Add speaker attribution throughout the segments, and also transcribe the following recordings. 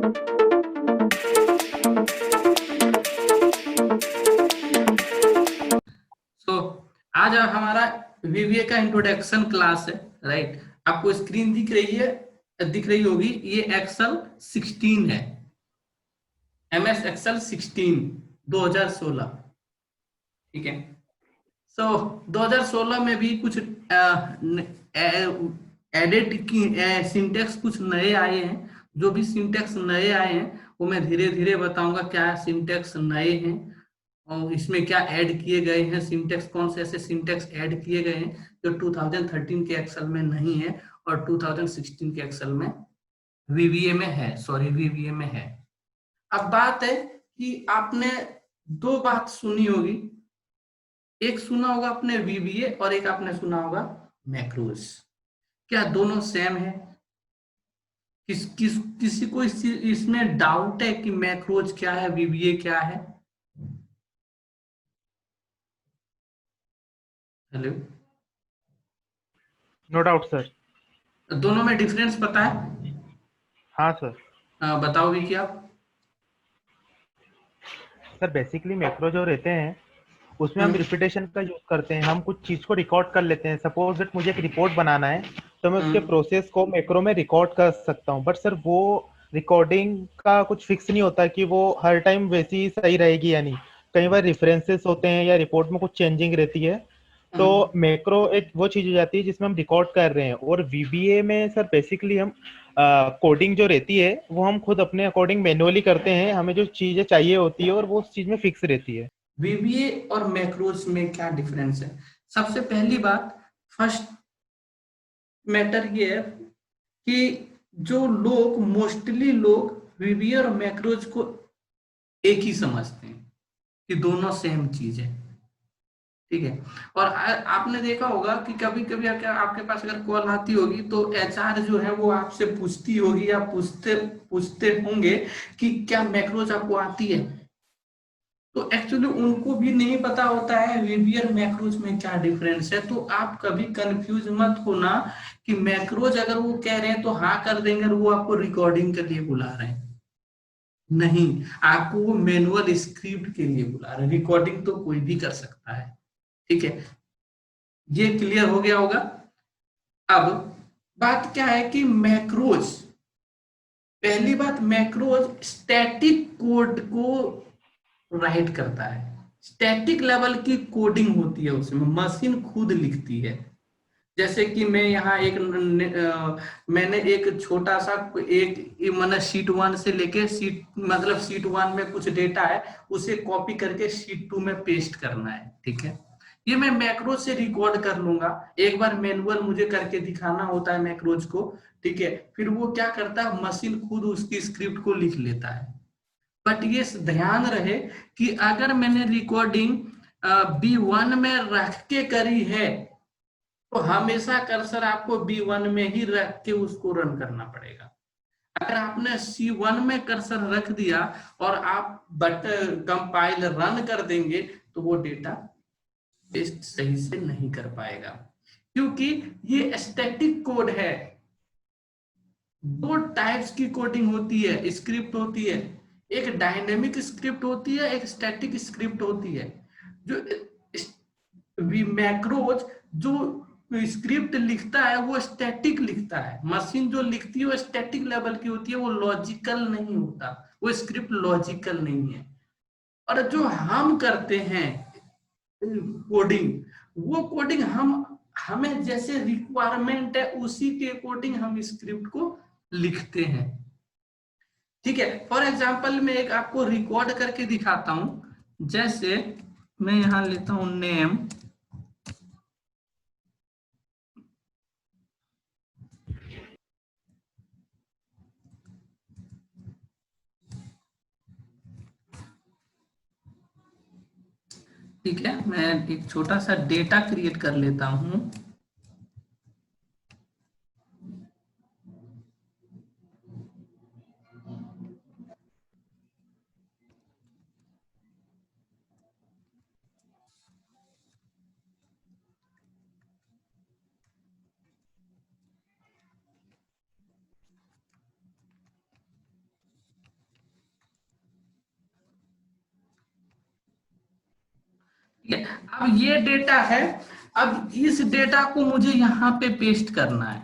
Speaker 1: तो आज हमारा वीवीए का इंट्रोडक्शन क्लास है, राइट। आपको स्क्रीन दिख रही होगी, ये एक्सेल 16 है, MS एक्सेल 16 2016, ठीक है। सो 2016 में भी कुछ एडिट की सिंटेक्स कुछ नए आए हैं। जो भी सिंटेक्स नए आए हैं वो मैं धीरे धीरे बताऊंगा क्या सिंटेक्स नए हैं और इसमें क्या ऐड किए गए हैं। सिंटेक्स कौन से ऐसे सिंटेक्स ऐड किए गए हैं जो 2013 के एक्सेल में नहीं है और 2016 के एक्सेल में वीवीए में है, सॉरी वीवीए में है। अब बात है कि आपने दो बात सुनी होगी, एक सुना होगा आपने वीवीए और एक आपने सुना होगा मैक्रोज। क्या दोनों सेम है? किसी को इसमें डाउट है कि मैक्रोज क्या है, वीवीए क्या है? Hello,
Speaker 2: no doubt sir.
Speaker 1: दोनों में डिफरेंस पता है?
Speaker 2: हाँ सर।
Speaker 1: बताओ भी क्या।
Speaker 2: सर बेसिकली मैक्रो जो रहते हैं उसमें हम
Speaker 1: हम्म,
Speaker 2: रिपीटेशन का यूज करते हैं। हम कुछ चीज को रिकॉर्ड कर लेते हैं। सपोज दैट मुझे एक रिपोर्ट बनाना है तो मैं उसके
Speaker 1: हम्म,
Speaker 2: प्रोसेस को मैक्रो में रिकॉर्ड कर सकता हूँ। बट सर वो रिकॉर्डिंग का कुछ फिक्स नहीं होता कि वो हर टाइम वैसी ही सही रहेगी या नहीं। कई बार रेफरेंसेस होते हैं या रिपोर्ट में कुछ चेंजिंग रहती है। तो
Speaker 1: हम्म।
Speaker 2: मैक्रो एक वो चीज हो जाती है जिसमें हम रिकॉर्ड कर रहे हैं। और वीबीए में सर बेसिकली हम कोडिंग जो रहती है वो हम खुद अपने अकॉर्डिंग मैन्युअली करते हैं। हमें जो चीजें चाहिए होती है और वो उस चीज में फिक्स रहती है।
Speaker 1: वीवीए और मैक्रोज में क्या डिफरेंस है? सबसे पहली बात, फर्स्ट मैटर ये है कि जो लोग मोस्टली लोग वीवीए और मैक्रोज को एक ही समझते हैं कि दोनों सेम चीज है, ठीक है। और आपने देखा होगा कि कभी कभी आपके पास अगर कॉल आती होगी तो एचआर जो है वो आपसे पूछती होगी या पूछते पूछते होंगे कि क्या मैक्रोज आपको आती है। तो एक्चुअली उनको भी नहीं पता होता है वीबी और मैक्रोज में क्या डिफरेंस है। तो आप कभी कंफ्यूज मत होना कि मैक्रोज अगर वो कह रहे हैं तो हाँ कर देंगे और वो आपको रिकॉर्डिंग के लिए बुला रहे हैं, नहीं। आपको वो मैनुअल स्क्रिप्ट के लिए बुला रहे हैं, रिकॉर्डिंग तो कोई भी कर सकता है, ठीक है। ये क्लियर हो गया होगा। अब बात क्या है कि मैक्रोज, पहली बात, मैक्रोज स्टैटिक कोड को राइट करता है। स्टैटिक लेवल की कोडिंग होती है, उसमें मशीन खुद लिखती है। जैसे कि मैं यहाँ मैंने एक छोटा सा मैंने शीट वन से लेके शीट वन में कुछ डेटा है, उसे कॉपी करके शीट टू में पेस्ट करना है, ठीक है। ये मैं मैक्रो से रिकॉर्ड कर लूंगा। एक बार मैनुअल मुझे करके दिखाना होता है मैक्रोज को, ठीक है। फिर वो क्या करता है, मशीन खुद उसकी स्क्रिप्ट को लिख लेता है। बट ये ध्यान रहे कि अगर मैंने रिकॉर्डिंग B1 में रख के करी है तो हमेशा कर्सर आपको B1 में ही रख के उसको रन करना पड़ेगा। अगर आपने C1 में कर्सर रख दिया और आप कंपाइल रन कर देंगे तो वो डेटा पेस्ट सही से नहीं कर पाएगा, क्योंकि ये स्टैटिक कोड है। दो टाइप्स की कोडिंग होती है, स्क्रिप्ट होती है। एक डायनेमिक स्क्रिप्ट होती है, एक स्टैटिक स्क्रिप्ट होती है। जो मैक्रोज जो स्क्रिप्ट लिखता है वो स्टैटिक लिखता है। मशीन जो लिखती है वो स्टैटिक लेवल की होती है, वो लॉजिकल नहीं होता, वो स्क्रिप्ट लॉजिकल नहीं है। और जो हम करते हैं कोडिंग, वो कोडिंग हमें जैसे रिक्वायरमेंट है उसी के अकॉर्डिंग हम स्क्रिप्ट को लिखते हैं, ठीक है। फॉर एग्जाम्पल मैं एक आपको रिकॉर्ड करके दिखाता हूं। जैसे मैं यहां लेता हूं नेम, ठीक है। मैं एक छोटा सा डेटा क्रिएट कर लेता हूं। ठीक है, अब ये डेटा है, अब इस डेटा को मुझे यहाँ पे पेस्ट करना है।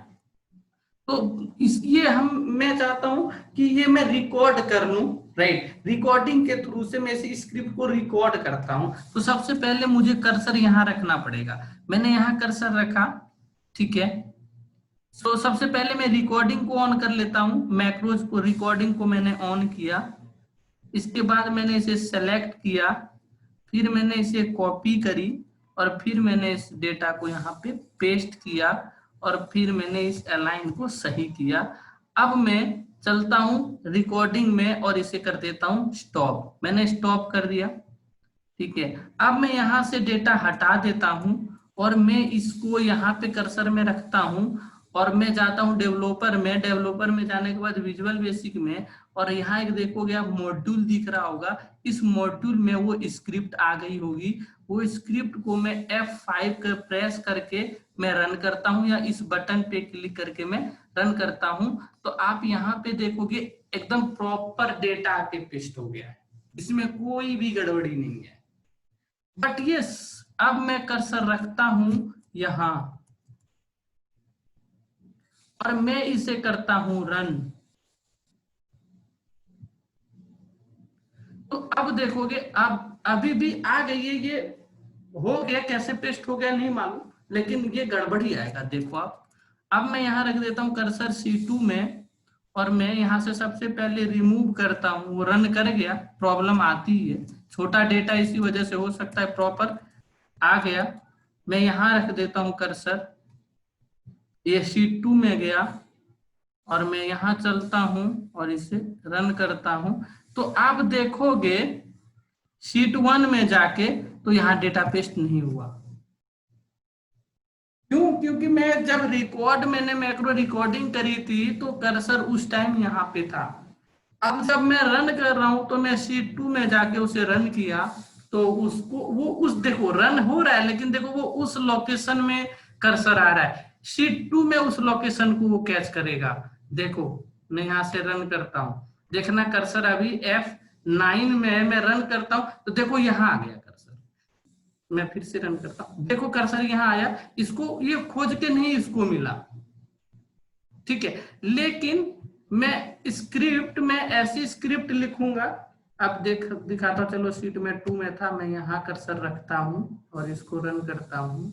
Speaker 1: तो इसलिए मैं चाहता हूं कि ये मैं रिकॉर्ड कर लूं, राइट। रिकॉर्डिंग के थ्रू से मैं इस स्क्रिप्ट को रिकॉर्ड करता हूं। तो सबसे पहले मुझे कर्सर यहाँ रखना पड़ेगा। मैंने यहाँ कर्सर रखा, ठीक है। तो सबसे पहले मैं रिकॉर्डिंग को ऑन कर लेता हूं, मैक्रोज को, रिकॉर्डिंग को मैंने ऑन किया। इसके बाद मैंने इसे सेलेक्ट किया, फिर मैंने इसे कॉपी करी और फिर मैंने इस डेटा को यहाँ पे पेस्ट किया और फिर मैंने इस अलाइन को सही किया। अब मैं चलता हूं रिकॉर्डिंग में और इसे कर देता हूं स्टॉप। मैंने स्टॉप कर दिया, ठीक है। अब मैं यहाँ से डेटा हटा देता हूं और मैं इसको यहाँ पे कर्सर में रखता हूं और मैं जाता हूं डेवलपर में। डेवलपर में जाने के बाद विजुअल बेसिक में, और यहाँ एक देखोगे आप मॉड्यूल दिख रहा होगा, इस मॉड्यूल में वो स्क्रिप्ट आ गई होगी। वो स्क्रिप्ट को मैं F5 कर प्रेस करके मैं रन करता हूं या इस बटन पे क्लिक करके मैं रन करता हूं। तो आप यहाँ पे देखोगे एकदम प्रॉपर डेटा आके पेस्ट हो गया है, इसमें कोई भी गड़बड़ी नहीं है। बट यस, अब मैं कर्सर रखता हूं यहां और मैं इसे करता हूं रन। तो अब देखोगे, अब अभी भी आ गई है, ये हो गया, कैसे पेस्ट हो गया नहीं मालूम, लेकिन ये गड़बड़ी आएगा। देखो आप, अब मैं यहाँ रख देता हूँ कर्सर C2 में और मैं यहाँ से सबसे पहले रिमूव करता हूँ। वो रन कर गया, प्रॉब्लम आती है, छोटा डेटा इसी वजह से हो सकता है, प्रॉपर आ गया। मैं यहाँ रख देता हूँ कर्सर, ये C2 में गया और मैं यहाँ चलता हूं और इसे रन करता हूं। तो आप देखोगे शीट 1 में जाके तो यहाँ डेटा पेस्ट नहीं हुआ। क्यों? क्योंकि मैं जब मैंने मैक्रो रिकॉर्डिंग करी थी तो कर्सर उस टाइम यहाँ पे था। अब जब मैं रन कर रहा हूं तो मैं शीट 2 में जाके उसे रन किया तो उसको वो उस देखो रन हो रहा है, लेकिन देखो वो उस लोकेशन में कर्सर आ रहा है। शीट 2 में उस लोकेशन को वो कैच करेगा। देखो मैं यहाँ से रन करता हूँ, देखना कर्सर अभी F9 में है। मैं रन करता हूँ तो देखो यहाँ आ गया कर्सर। मैं फिर से रन करता हूँ, देखो कर्सर यहाँ आया। इसको ये खोज के नहीं इसको मिला, ठीक है। लेकिन मैं स्क्रिप्ट में ऐसी स्क्रिप्ट लिखूंगा। अब दिखाता, चलो शीट में 2 में था, मैं यहाँ कर्सर रखता हूं और इसको रन करता हूं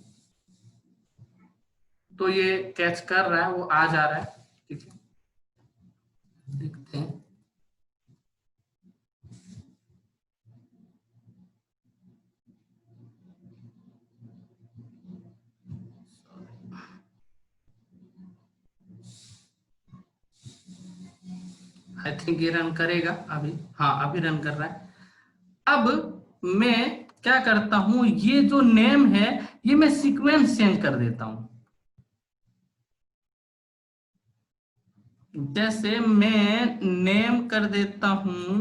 Speaker 1: तो ये कैच कर रहा है, वो आ जा रहा है, ठीक है। देखते हैं, आई थिंक ये रन करेगा अभी। हाँ अभी रन कर रहा है। अब मैं क्या करता हूं, ये जो नेम है ये मैं सीक्वेंस चेंज कर देता हूं। जैसे मैं नेम कर देता हूं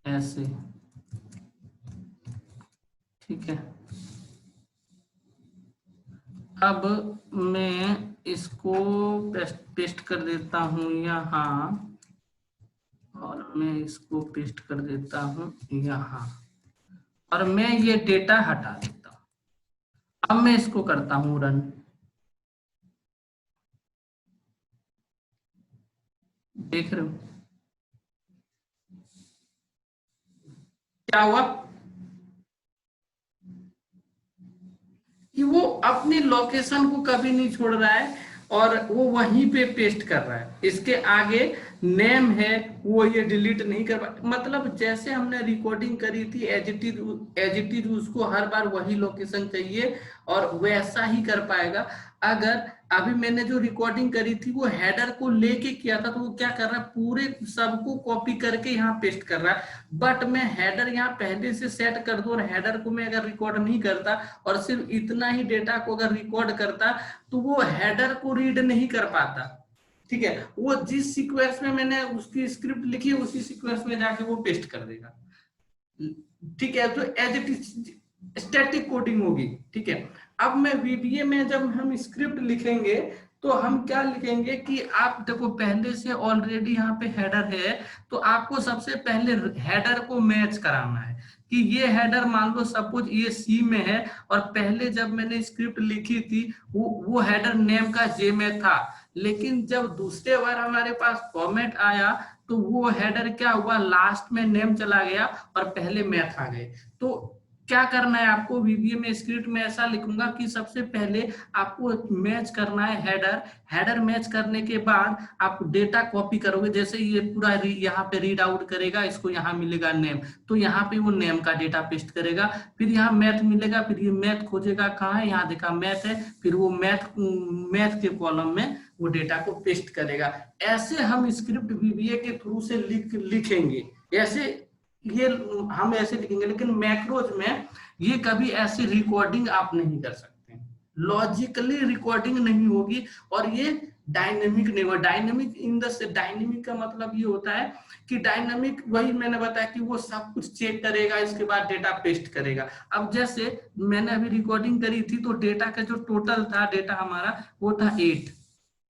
Speaker 1: ऐसे, ठीक है। अब मैं इसको पेस्ट कर देता हूं यहाँ और मैं इसको पेस्ट कर देता हूं यहाँ और मैं ये डेटा हटा देता हूं। अब मैं इसको करता हूं रन। देख रहे हो क्या हुआ कि वो अपनी लोकेशन को कभी नहीं छोड़ रहा है और वो वहीं पे पेस्ट कर रहा है। इसके आगे नेम है वो ये डिलीट नहीं कर पा, मतलब जैसे हमने रिकॉर्डिंग करी थी एज इट इज उसको हर बार वही लोकेशन चाहिए और वैसा ही कर पाएगा। अगर अभी मैंने जो रिकॉर्डिंग करी थी वो हेडर को लेके किया था तो वो क्या कर रहा है, पूरे सबको कॉपी करके यहाँ पेस्ट कर रहा है। बट मैं हेडर यहाँ पहले से सेट कर दूं और हेडर को मैं अगर रिकॉर्ड नहीं करता और सिर्फ इतना ही डेटा को अगर रिकॉर्ड करता तो वो हेडर को रीड नहीं कर पाता, ठीक है। वो जिस सीक्वेंस में मैंने उसकी स्क्रिप्ट लिखी है उसी सीक्वेंस में जाके वो पेस्ट कर देगा, ठीक है। तो as it is static coding होगी, ठीक है। अब मैं VBA में जब हम स्क्रिप्ट लिखेंगे तो हम क्या लिखेंगे कि आप देखो पहले से ऑलरेडी यहाँ पे हेडर है, तो आपको सबसे पहले हेडर को मैच कराना है कि ये हेडर मान लो सपोज ये सी में है, और पहले जब मैंने स्क्रिप्ट लिखी थी वो हेडर नेम का जे में था, लेकिन जब दूसरे बार हमारे पास फॉर्मेट आया तो वो हेडर क्या हुआ, लास्ट में नेम चला गया और पहले मैथ आ गए। तो क्या करना है आपको, वीबीए में स्क्रिप्ट में ऐसा लिखूंगा कि सबसे पहले आपको मैच करना है हेडर, हेडर मैच करने के बाद आप डेटा कॉपी करोगे, जैसे ये पूरा यहाँ पे रीड आउट करेगा, इसको यहाँ मिलेगा नेम, तो यहाँ पे वो नेम का डेटा पेस्ट करेगा, फिर यहाँ मैथ मिलेगा, फिर ये मैथ खोजेगा कहाँ है, यहाँ देखा मैथ है, फिर वो मैथ के कॉलम में वो डेटा को पेस्ट करेगा। ऐसे हम स्क्रिप्ट वीबीए के थ्रू से लिखेंगे, ऐसे ये हम ऐसे लिखेंगे, लेकिन मैक्रोज में ये कभी ऐसी रिकॉर्डिंग आप नहीं कर सकते, लॉजिकली रिकॉर्डिंग नहीं होगी, और ये डायनेमिक नहीं होगा। डायनेमिक इन द डायनेमिक का मतलब ये होता है कि डायनेमिक वही मैंने बताया कि वो सब कुछ चेक करेगा, इसके बाद डेटा पेस्ट करेगा। अब जैसे मैंने अभी रिकॉर्डिंग करी थी तो डेटा का जो टोटल था, डेटा हमारा वो था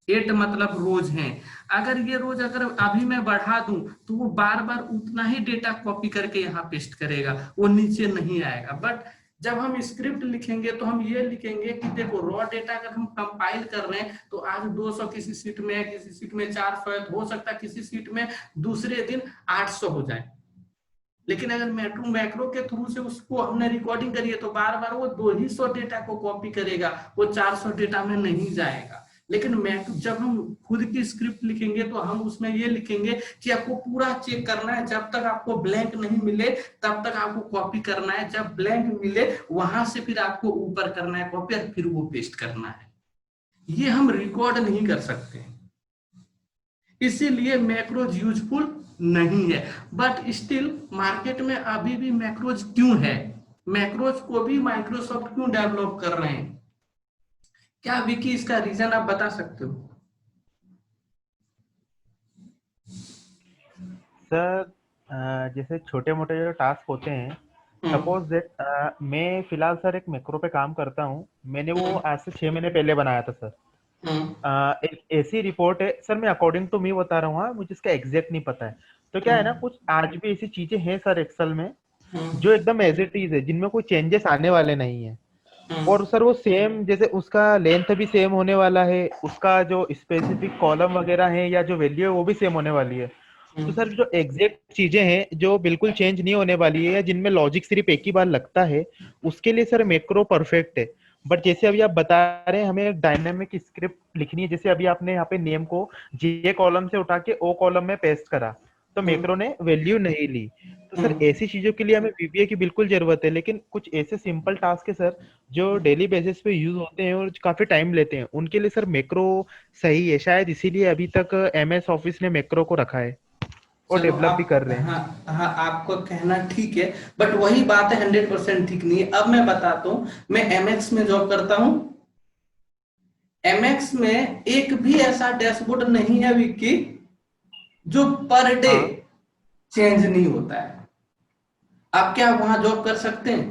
Speaker 1: 8 मतलब रोज हैं। अगर ये रोज अगर अभी मैं बढ़ा दूं तो वो बार बार उतना ही डेटा कॉपी करके यहाँ पेस्ट करेगा, वो नीचे नहीं आएगा। बट जब हम स्क्रिप्ट लिखेंगे तो हम ये लिखेंगे कि देखो रॉ डेटा अगर हम कंपाइल कर रहे हैं तो आज 200 किसी सीट में है, किसी सीट में 400 है, तो हो सकता है किसी सीट में दूसरे दिन 800 हो जाए, लेकिन अगर मैक्रो के थ्रू से उसको हमने रिकॉर्डिंग करी है तो बार बार वो 200 डेटा को कॉपी करेगा, वो 400 डेटा में नहीं जाएगा। लेकिन जब हम खुद की स्क्रिप्ट लिखेंगे तो हम उसमें ये लिखेंगे कि आपको पूरा चेक करना है, जब तक आपको ब्लैंक नहीं मिले तब तक आपको कॉपी करना है, जब ब्लैंक मिले वहां से फिर आपको ऊपर करना है कॉपी और फिर वो पेस्ट करना है। ये हम रिकॉर्ड नहीं कर सकते, इसीलिए मैक्रोज यूजफुल नहीं है। बट स्टिल मार्केट में अभी भी मैक्रोज क्यों है, मैक्रोज को भी माइक्रोसॉफ्ट क्यों डेवलप कर रहे हैं, क्या विकी इसका रीजन आप बता सकते हो?
Speaker 2: सर जैसे छोटे मोटे जो टास्क होते हैं, सपोज दैट मैं फिलहाल सर एक मैक्रो पे काम करता हूँ, मैंने वो आज से 6 महीने पहले बनाया था सर। एक ऐसी रिपोर्ट है सर, मैं अकॉर्डिंग टू मी बता रहा हूँ, हाँ, मुझे इसका एग्जैक्ट नहीं पता है। तो क्या है ना, कुछ आज भी ऐसी चीजें हैं सर एक्सेल में जो एकदम एज इट इज है, जिनमें कोई चेंजेस आने वाले नहीं है। और सर वो सेम, जैसे उसका लेंथ भी सेम होने वाला है, उसका जो स्पेसिफिक कॉलम वगैरह है या जो वैल्यू है वो भी सेम होने वाली है। तो सर जो एग्जैक्ट चीजें हैं जो बिल्कुल चेंज नहीं होने वाली है या जिनमें लॉजिक सिर्फ एक ही बार लगता है, उसके लिए सर मैक्रो परफेक्ट है। बट जैसे अभी आप बता रहे हैं हमें एक डायनामिक स्क्रिप्ट लिखनी है, जैसे अभी आपने यहाँ पे नेम को जे कॉलम से उठा के ओ कॉलम में पेस्ट करा तो मैक्रो ने वैल्यू नहीं ली। तो सर ऐसी चीजों के लिए हमें वीबीए की बिल्कुल जरूरत है, लेकिन कुछ ऐसे सिंपल टास्क है सर जो डेली बेसिस पे यूज होते हैं और काफी टाइम लेते हैं, उनके लिए सर मैक्रो सही है। शायद इसीलिए अभी तक एमएस ऑफिस ने मैक्रो को रखा है और
Speaker 1: चलो
Speaker 2: डेवलप भी
Speaker 1: आप,
Speaker 2: कर रहे हैं।
Speaker 1: हाँ हाँ आपको कहना ठीक है, बट वही बात है 100% ठीक नहीं है। अब मैं बताता हूँ, मैं एमएक्स में जॉब करता हूँ, एमएक्स में एक भी ऐसा डैशबोर्ड नहीं है विक्की जो पर डे
Speaker 2: हाँ
Speaker 1: चेंज नहीं होता है। आप क्या वहां जॉब कर सकते हैं?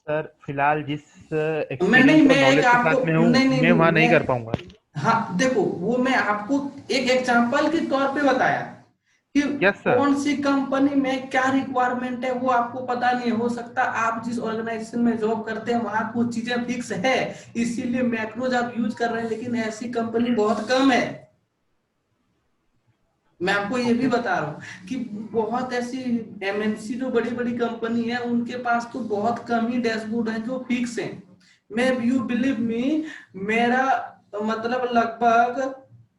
Speaker 2: सर फिलहाल जिस
Speaker 1: मैं नहीं,
Speaker 2: एक्सपीरियंस और
Speaker 1: मैं एक
Speaker 2: नॉलेज के
Speaker 1: आपको,
Speaker 2: साथ में हूँ,
Speaker 1: नहीं नहीं
Speaker 2: मैं
Speaker 1: नहीं
Speaker 2: वहां नहीं
Speaker 1: मैं,
Speaker 2: कर पाऊंगा।
Speaker 1: हाँ देखो वो मैं आपको एक एग्जांपल के तौर पे बताया कि
Speaker 2: यस सर।
Speaker 1: कौन सी कंपनी में क्या रिक्वायरमेंट है वो आपको पता नहीं हो सकता। आप जिस ऑर्गेनाइजेशन में जॉब करते हैं वहां कुछ चीजें फिक्स है, इसीलिए मैक्रोज आप यूज कर रहे हैं, लेकिन ऐसी कंपनी बहुत कम है। मैं आपको ये भी
Speaker 2: ओके
Speaker 1: बता रहा हूँ कि बहुत ऐसी एमएनसी जो बड़ी बड़ी कंपनी है उनके पास तो बहुत कम ही डैशबोर्ड है जो फिक्स है। मैं, यू बिलीव मी, मेरा मतलब लगभग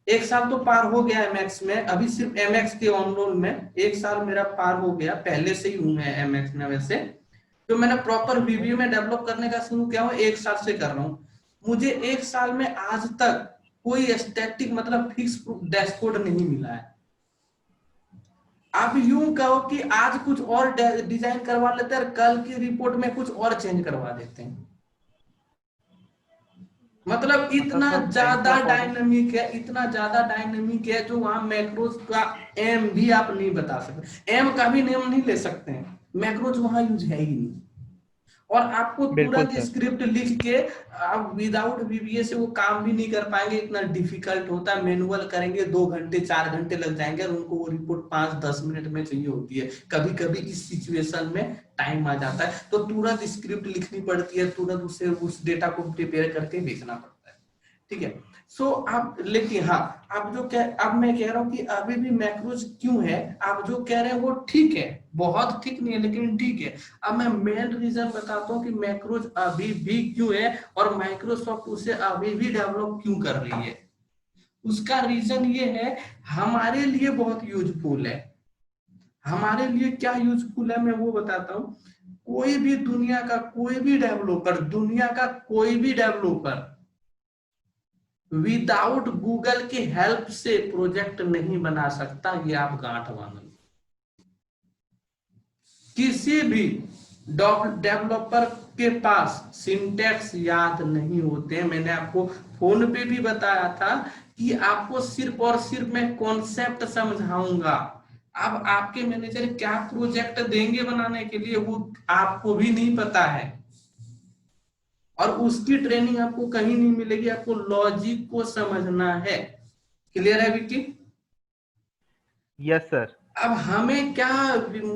Speaker 1: 1 साल तो पार हो गया एमएक्स में, अभी सिर्फ एमएक्स के ऑनरोल में 1 साल मेरा पार हो गया, पहले से ही हूँ मैं एमएक्स में। वैसे तो मैंने प्रॉपर
Speaker 2: ओके।
Speaker 1: वीबीए में डेवलप करने का शुरू किया हूँ 1 साल से कर रहा हूँ। मुझे 1 साल में आज तक कोई स्टैटिक मतलब फिक्स डैशबोर्ड नहीं मिला है। आप यूं कहो कि आज कुछ और डिजाइन करवा लेते हैं और कल की रिपोर्ट में कुछ और चेंज करवा देते हैं, मतलब इतना
Speaker 2: सर टाइम के
Speaker 1: ज्यादा
Speaker 2: अकॉर्डिंग।
Speaker 1: डायनामिक है, इतना ज्यादा डायनामिक है जो वहां मैक्रोज का एम भी आप नहीं बता सकते, एम का भी नेम नहीं ले सकते हैं, मैक्रोज वहां यूज है ही नहीं। और आपको
Speaker 2: बिल्कुल
Speaker 1: तुरंत
Speaker 2: सर।
Speaker 1: स्क्रिप्ट लिख के आप विदाउट वीबीए से वो काम भी नहीं कर पाएंगे, इतना डिफिकल्ट होता है। मैनुअल करेंगे 2 घंटे 4 घंटे लग जाएंगे और उनको वो रिपोर्ट 5-10 मिनट में चाहिए होती है। कभी कभी इस सिचुएशन में टाइम आ जाता है तो तुरंत स्क्रिप्ट लिखनी पड़ती है, तुरंत उसे उस डेटा को प्रिपेयर करके भेजना पड़ता है, ठीक है। सो आप, लेकिन हाँ, आप जो अब मैं कह रहा हूँ कि अभी भी मैक्रोज क्यों है, आप जो कह रहे हैं वो ठीक है, बहुत ठीक नहीं है लेकिन ठीक है। अब मैं मेन रीजन बताता हूँ कि मैक्रोज अभी भी क्यों है और माइक्रोसॉफ्ट उसे अभी भी डेवलप क्यों कर रही है। उसका रीजन ये है, हमारे लिए बहुत यूजफुल है। हमारे लिए क्या यूजफुल है मैं वो बताता हूँ। कोई भी दुनिया का कोई भी डेवलपर, दुनिया का कोई भी डेवलपर विदाउट गूगल के हेल्प से प्रोजेक्ट नहीं बना सकता, ये आप गांठ बांध लो। किसी भी डेवलपर के पास सिंटैक्स याद नहीं होते हैं। मैंने आपको फोन पे भी बताया था कि आपको सिर्फ और सिर्फ मैं कॉन्सेप्ट समझाऊंगा। अब आपके मैनेजर क्या प्रोजेक्ट देंगे बनाने के लिए वो आपको भी नहीं पता है और उसकी ट्रेनिंग आपको कहीं नहीं मिलेगी। आपको लॉजिक को समझना है। क्लियर है विक्की?
Speaker 2: Yes sir.
Speaker 1: अब हमें क्या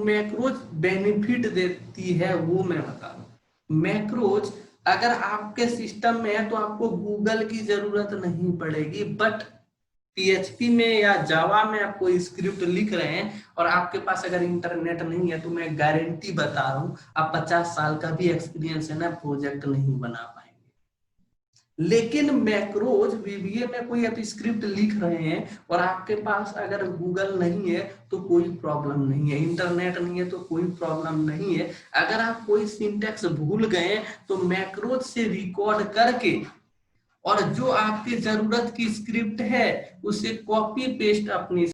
Speaker 1: मैक्रोज बेनिफिट देती है वो मैं बता रहा हूं। मैक्रोज अगर आपके सिस्टम में है तो आपको गूगल की जरूरत नहीं पड़ेगी, बट पीएचपी में या जावा में आप कोई स्क्रिप्ट लिख रहे हैं और आपके पास अगर इंटरनेट नहीं है तो मैं गारंटी बता रहा हूं, आप 50 साल का भी एक्सपीरियंस है ना, प्रोजेक्ट नहीं बना पाएंगे। लेकिन मैक्रोज वीबीए में कोई आप स्क्रिप्ट लिख रहे हैं और आपके पास अगर गूगल नहीं है तो कोई प्रॉब्लम नहीं है, इंटरनेट नहीं है तो कोई प्रॉब्लम नहीं है। अगर आप कोई सिंटेक्स भूल गए तो मैक्रोज से रिकॉर्ड करके और जो आपकी जरूरत की स्क्रिप्ट है उसे कॉपी पेस्ट अपनी